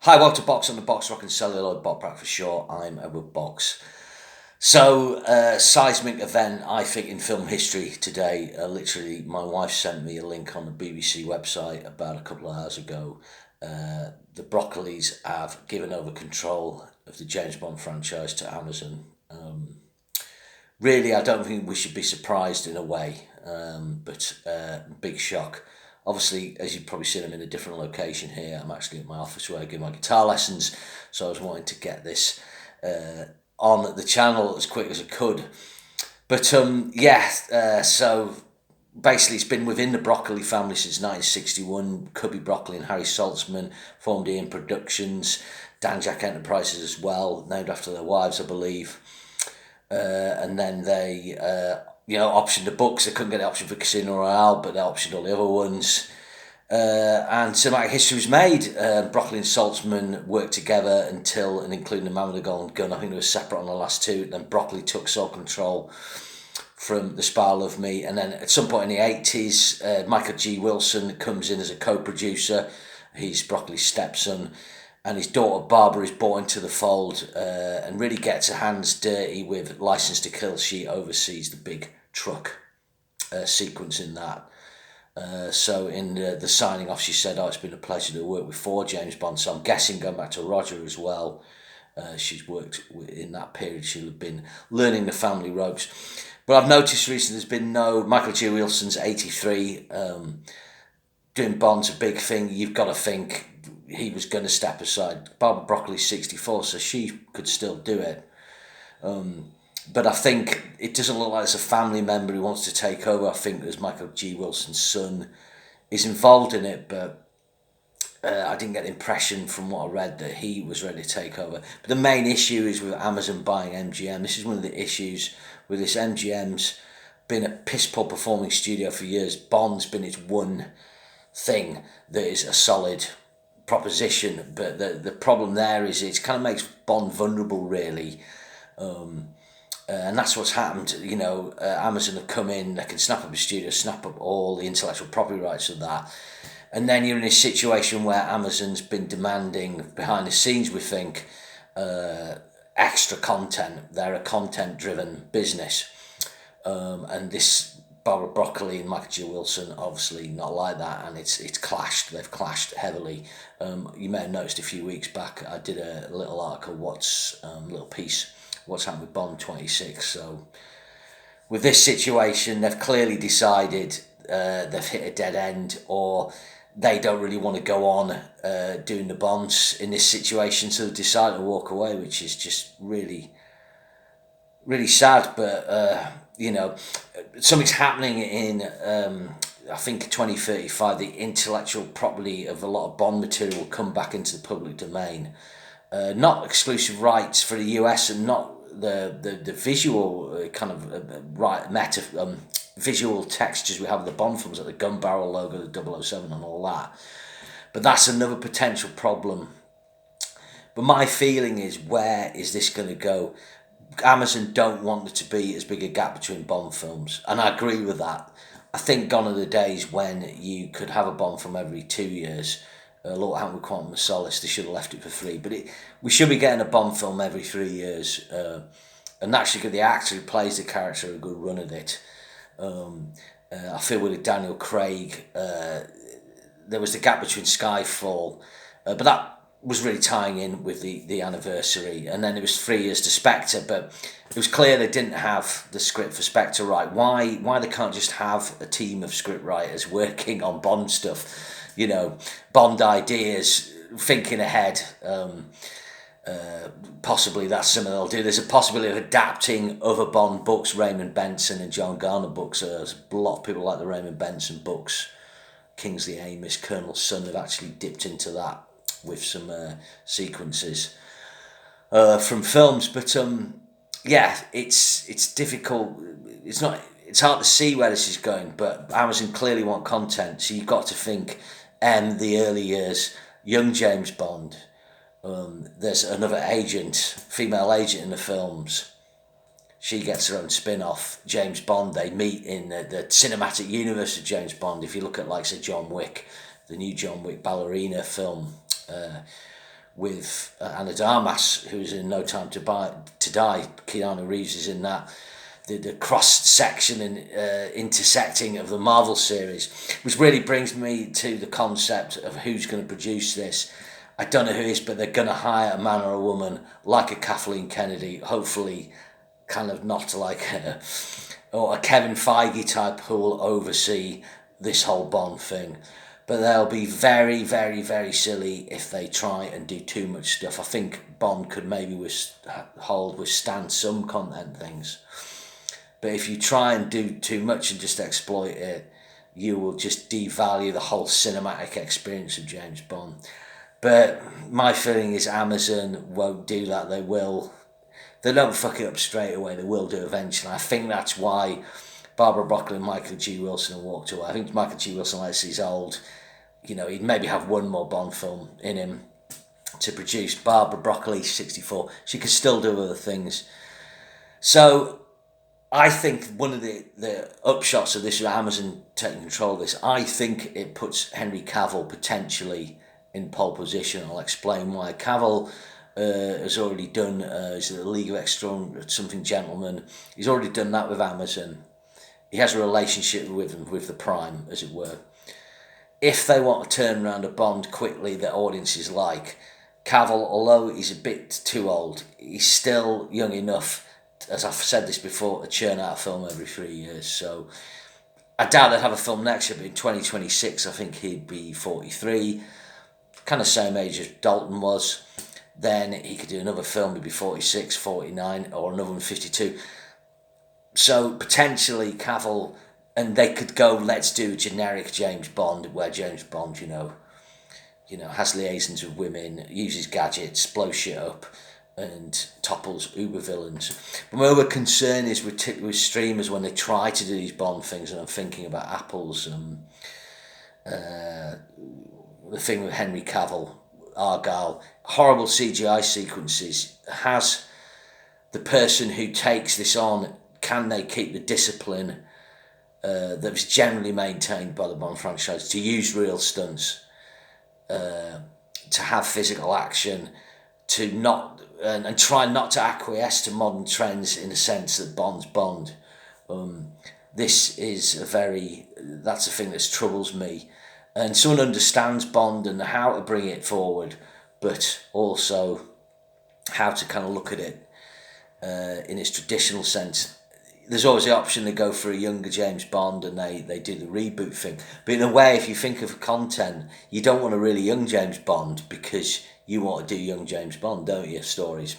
Hi, welcome to Box on the Box, Rock and Celluloid, Bot for short. I'm Edward Box. So, seismic event, I think, in film history today. Literally, my wife sent me a link on the BBC website about a couple of hours ago. The Broccolis have given over control of the James Bond franchise to Amazon. Really, I don't think we should be surprised in a way, but big shock. Obviously, as you've probably seen, I'm in a different location here. I'm actually at my office where I give my guitar lessons, so I was wanting to get this on the channel as quick as I could. But so basically it's been within the Broccoli family since 1961. Cubby Broccoli and Harry Saltzman formed Ian Productions, Dan Jack Enterprises as well, named after their wives, I believe. And then they, optioned the books. They couldn't get the option for Casino Royale, but they optioned all the other ones. And cinematic history was made. Broccoli and Saltzman worked together until and including The Man with the Golden Gun. I think they were separate on the last two. Then Broccoli took sole control from The Spy Love Me. And then at some point in the 80s, Michael G. Wilson comes in as a co-producer. He's Broccoli's stepson. And his daughter Barbara is brought into the fold and really gets her hands dirty with License to Kill. She oversees the big truck sequence in that. So in the signing off, she said, "Oh, it's been a pleasure to work with four James Bond." So I'm guessing going back to Roger as well. She's worked in that period. She'll have been learning the family ropes. But I've noticed recently there's been no Michael G. Wilson's 83. Doing Bond's a big thing. You've got to think he was going to step aside. Barbara Broccoli's 64, so she could still do it. But I think it doesn't look like it's a family member who wants to take over. I think there's Michael G. Wilson's son is involved in it, but I didn't get the impression from what I read that he was ready to take over. But the main issue is with Amazon buying MGM. This is one of the issues with this. MGM's been a piss-poor performing studio for years. Bond's been its one thing that is a solid proposition, but the problem there is it kind of makes Bond vulnerable, really. And that's what's happened. Amazon have come in, they can snap up a studio, snap up all the intellectual property rights of that. And then you're in a situation where Amazon's been demanding, behind the scenes, we think, extra content. They're a content-driven business. And this Barbara Broccoli and Michael G. Wilson obviously not like that, and it's clashed. They've clashed heavily. You may have noticed a few weeks back I did a little article, little piece, what's happened with Bond 26. So with this situation, they've clearly decided they've hit a dead end, or they don't really want to go on doing the Bonds in this situation, so they've decided to walk away, which is just really, really sad. But something's happening in I think 2035. The intellectual property of a lot of Bond material will come back into the public domain. Not exclusive rights for the US, and not the visual kind of visual textures we have in the Bond films, like the gun barrel logo, the 007 and all that. But that's another potential problem. But my feeling is, where is this going to go? Amazon don't want there to be as big a gap between Bond films, and I agree with that. I think gone are the days when you could have a Bond film every 2 years. Look what happened with Quantum of Solace. They should have left it for 3, but we should be getting a Bond film every 3 years, and naturally give the actor who plays the character a good run at it. I feel with Daniel Craig, there was the gap between Skyfall, but that was really tying in with the anniversary, and then it was 3 years to Spectre, but it was clear they didn't have the script for Spectre right. Why they can't just have a team of script writers working on Bond stuff, Bond ideas, thinking ahead. Possibly that's something they'll do. There's a possibility of adapting other Bond books, Raymond Benson and John Garner books. There's a lot of people like the Raymond Benson books. Kingsley Amis, Colonel Sun have actually dipped into that with some sequences from films, but it's difficult. It's hard to see where this is going, but Amazon clearly want content, so you've got to think the early years, young James Bond. There's another female agent in the films. She gets her own spin-off, James Bond. They meet in the cinematic universe of James Bond. If you look at, like, say, John Wick, the new John Wick ballerina film, with Ana de Armas, who's in No Time to Die. Keanu Reeves is in that. The cross section and intersecting of the Marvel series, which really brings me to the concept of who's going to produce this. I don't know who it is, but they're going to hire a man or a woman like a Kathleen Kennedy, hopefully kind of not like or a Kevin Feige type who will oversee this whole Bond thing. But they'll be very, very, very silly if they try and do too much stuff. I think Bond could maybe withstand some content things. But if you try and do too much and just exploit it, you will just devalue the whole cinematic experience of James Bond. But my feeling is Amazon won't do that. They will. They don't fuck it up straight away. They will do eventually. I think that's why Barbara Broccoli and Michael G. Wilson have walked away. I think Michael G. Wilson, like he's old, he'd maybe have one more Bond film in him to produce. Barbara Broccoli, 64. She could still do other things. So I think one of the upshots of this, Amazon taking control of this, I think it puts Henry Cavill potentially in pole position. I'll explain why. Cavill has already done is the League of Extraordinary Something Gentlemen. He's already done that with Amazon. He has a relationship with them, with the Prime, as it were. If they want to turn around a Bond quickly that audiences like, Cavill, although he's a bit too old, he's still young enough, as I've said this before, to churn out a film every 3 years. So I doubt they'd have a film next year, but in 2026 I think he'd be 43, kind of same age as Dalton was. Then he could do another film, he'd be 46, 49, or another one 52. So potentially Cavill, and they could go, let's do a generic James Bond, where James Bond, has liaisons with women, uses gadgets, blows shit up, and topples uber villains. But my other concern is with streamers when they try to do these Bond things, and I'm thinking about Apple's the thing with Henry Cavill, Argyle, horrible CGI sequences. Has the person who takes this on, can they keep the discipline that was generally maintained by the Bond franchise to use real stunts, to have physical action, to not and try not to acquiesce to modern trends in the sense that Bond's Bond. This is that's a thing that troubles me. And someone understands Bond and how to bring it forward, but also how to kind of look at it in its traditional sense. There's always the option to go for a younger James Bond and they do the reboot thing. But in a way, if you think of content, you don't want a really young James Bond because you want to do young James Bond, don't you, stories?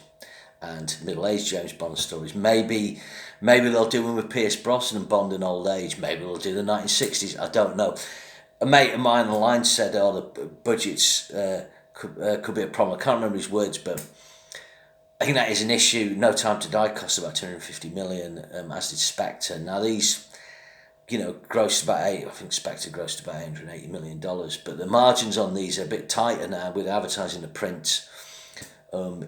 And middle-aged James Bond stories. Maybe they'll do one with Pierce Brosnan and Bond in old age. Maybe they'll do the 1960s. I don't know. A mate of mine on the line said, the budgets could be a problem. I can't remember his words, but I think that is an issue. No Time to Die cost about 250 million, as did Spectre. Now these, grossed about I think Spectre grossed about $880 million, but the margins on these are a bit tighter now with advertising the print. And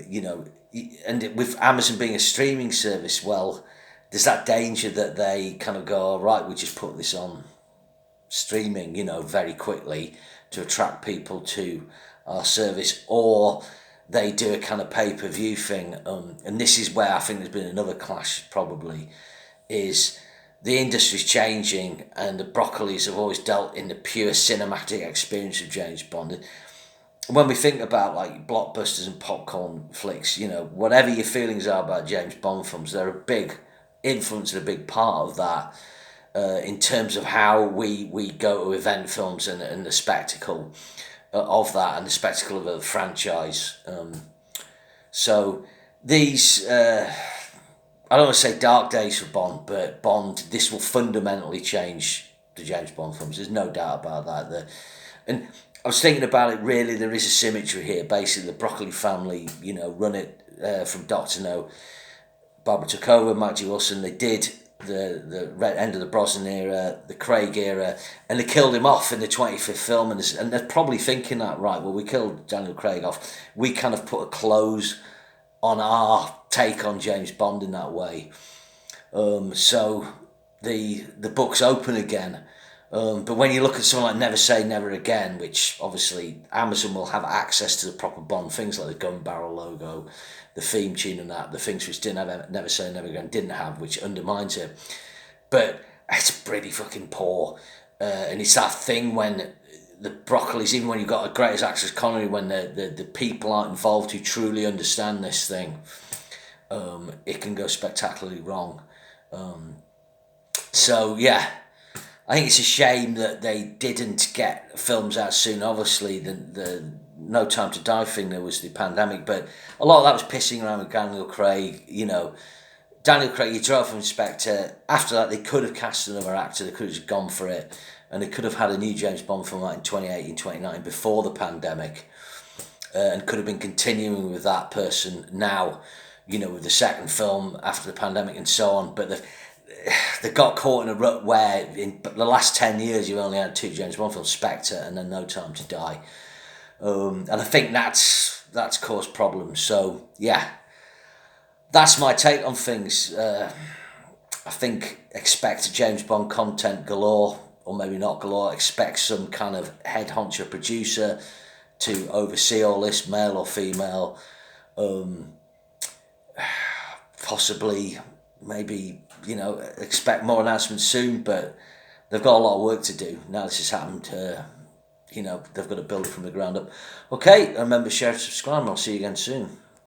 with Amazon being a streaming service, well, there's that danger that they kind of go, all right, we just put this on streaming, very quickly to attract people to our service, or they do a kind of pay-per-view thing. And this is where I think there's been another clash probably, is the industry's changing and the Broccolis have always dealt in the pure cinematic experience of James Bond. When we think about like blockbusters and popcorn flicks, whatever your feelings are about James Bond films, they're a big influence and a big part of that. In terms of how we go to event films and the spectacle of that and the spectacle of the franchise. So these, I don't want to say dark days for Bond, but Bond, this will fundamentally change the James Bond films. There's no doubt about that. And I was thinking about it, really, there is a symmetry here. Basically, the Broccoli family, run it from Dr. No. Barbara took over, Mike G. Wilson, they did the end of the Brosnan era, the Craig era, and they killed him off in the 25th film, and they're probably thinking that, right, well, we killed Daniel Craig off, we kind of put a close on our take on James Bond in that way. So the book's open again, But when you look at something like Never Say Never Again, which obviously Amazon will have access to the proper Bond things like the gun barrel logo, the theme tune and that, the things which didn't have Never Say Never Again didn't have, which undermines it. But it's pretty fucking poor. And it's that thing when the Broccoli's, even when you've got a greatest actress Connery, when the people aren't involved who truly understand this thing, it can go spectacularly wrong. So yeah, I think it's a shame that they didn't get films out soon. Obviously, the No Time to Die thing, there was the pandemic, but a lot of that was pissing around with Daniel Craig. Daniel Craig, you drove from Spectre. After that, they could have cast another actor. They could have just gone for it. And they could have had a new James Bond film out in 2018, 2019, before the pandemic. And could have been continuing with that person now, with the second film after the pandemic and so on. But they got caught in a rut where in the last 10 years you've only had two James Bond films, Spectre and then No Time to Die. And I think that's caused problems. So, yeah, that's my take on things. I think expect James Bond content galore, or maybe not galore. Expect some kind of head honcho producer to oversee all this, male or female. Possibly, maybe, expect more announcements soon, but they've got a lot of work to do. Now this has happened, they've got to build it from the ground up. Okay, remember, share, subscribe, and I'll see you again soon.